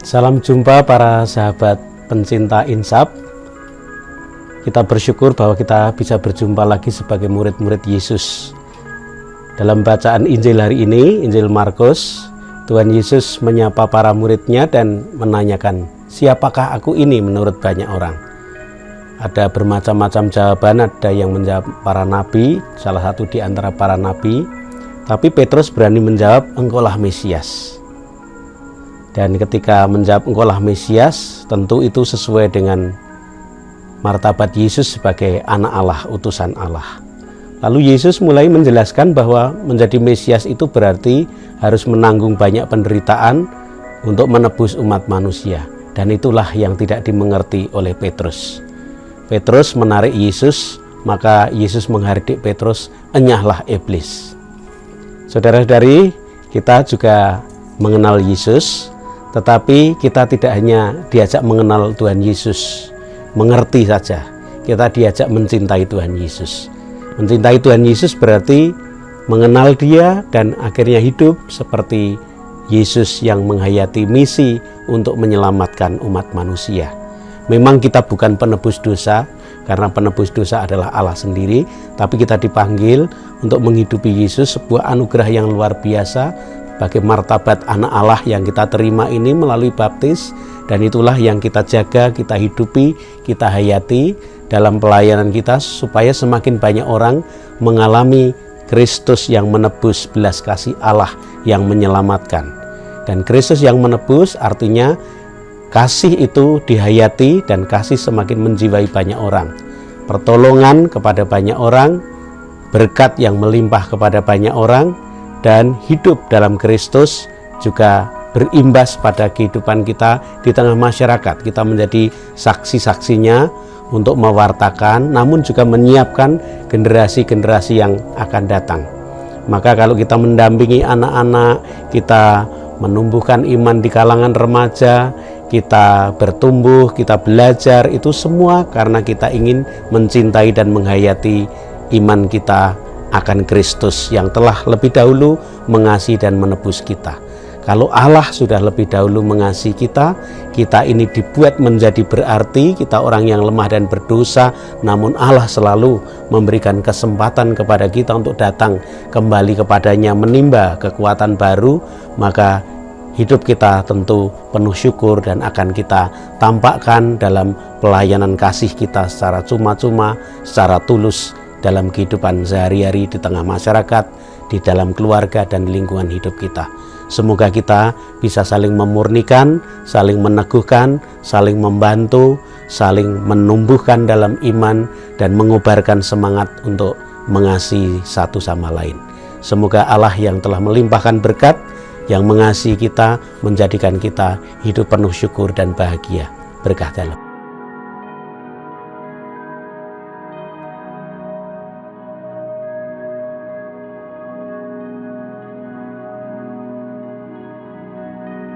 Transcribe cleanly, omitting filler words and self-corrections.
Salam jumpa para sahabat pencinta insaf. Kita bersyukur bahwa kita bisa berjumpa lagi sebagai murid-murid Yesus. Dalam bacaan Injil hari ini, Injil Markus, Tuhan Yesus menyapa para muridnya dan menanyakan, siapakah aku ini menurut banyak orang? Ada bermacam-macam jawaban, ada yang menjawab para nabi, salah satu di antara para nabi. Tapi Petrus berani menjawab, engkaulah Mesias. Dan ketika menjawab engkaulah Mesias, tentu itu sesuai dengan martabat Yesus sebagai anak Allah, utusan Allah. Lalu Yesus mulai menjelaskan bahwa menjadi Mesias itu berarti harus menanggung banyak penderitaan untuk menebus umat manusia. Dan itulah yang tidak dimengerti oleh Petrus. Petrus menarik Yesus, maka Yesus menghardik Petrus, enyahlah iblis. Saudara-saudari, kita juga mengenal Yesus, tetapi kita tidak hanya diajak mengenal Tuhan Yesus, mengerti saja. Kita diajak mencintai Tuhan Yesus. Mencintai Tuhan Yesus berarti mengenal Dia dan akhirnya hidup seperti Yesus yang menghayati misi untuk menyelamatkan umat manusia. Memang kita bukan penebus dosa, karena penebus dosa adalah Allah sendiri, tapi kita dipanggil untuk menghidupi Yesus, sebuah anugerah yang luar biasa bagi martabat anak Allah yang kita terima ini melalui baptis, dan itulah yang kita jaga, kita hidupi, kita hayati dalam pelayanan kita supaya semakin banyak orang mengalami Kristus yang menebus, belas kasih Allah yang menyelamatkan. Dan Kristus yang menebus artinya kasih itu dihayati dan kasih semakin menjiwai banyak orang. Pertolongan kepada banyak orang, berkat yang melimpah kepada banyak orang, dan hidup dalam Kristus juga berimbas pada kehidupan kita di tengah masyarakat. Kita menjadi saksi-saksinya untuk mewartakan, namun juga menyiapkan generasi-generasi yang akan datang. Maka kalau kita mendampingi anak-anak, kita menumbuhkan iman di kalangan remaja, kita bertumbuh, kita belajar, itu semua karena kita ingin mencintai dan menghayati iman kita akan Kristus yang telah lebih dahulu mengasihi dan menebus kita. Kalau Allah sudah lebih dahulu mengasihi kita, kita ini dibuat menjadi berarti, kita orang yang lemah dan berdosa, namun Allah selalu memberikan kesempatan kepada kita untuk datang kembali kepadanya, menimba kekuatan baru, maka hidup kita tentu penuh syukur dan akan kita tampakkan dalam pelayanan kasih kita secara cuma-cuma, secara tulus dalam kehidupan sehari-hari di tengah masyarakat, di dalam keluarga dan lingkungan hidup kita. Semoga kita bisa saling memurnikan, saling meneguhkan, saling membantu, saling menumbuhkan dalam iman dan mengobarkan semangat untuk mengasihi satu sama lain. Semoga Allah yang telah melimpahkan berkat, yang mengasihi kita, menjadikan kita hidup penuh syukur dan bahagia. Berkah dalam.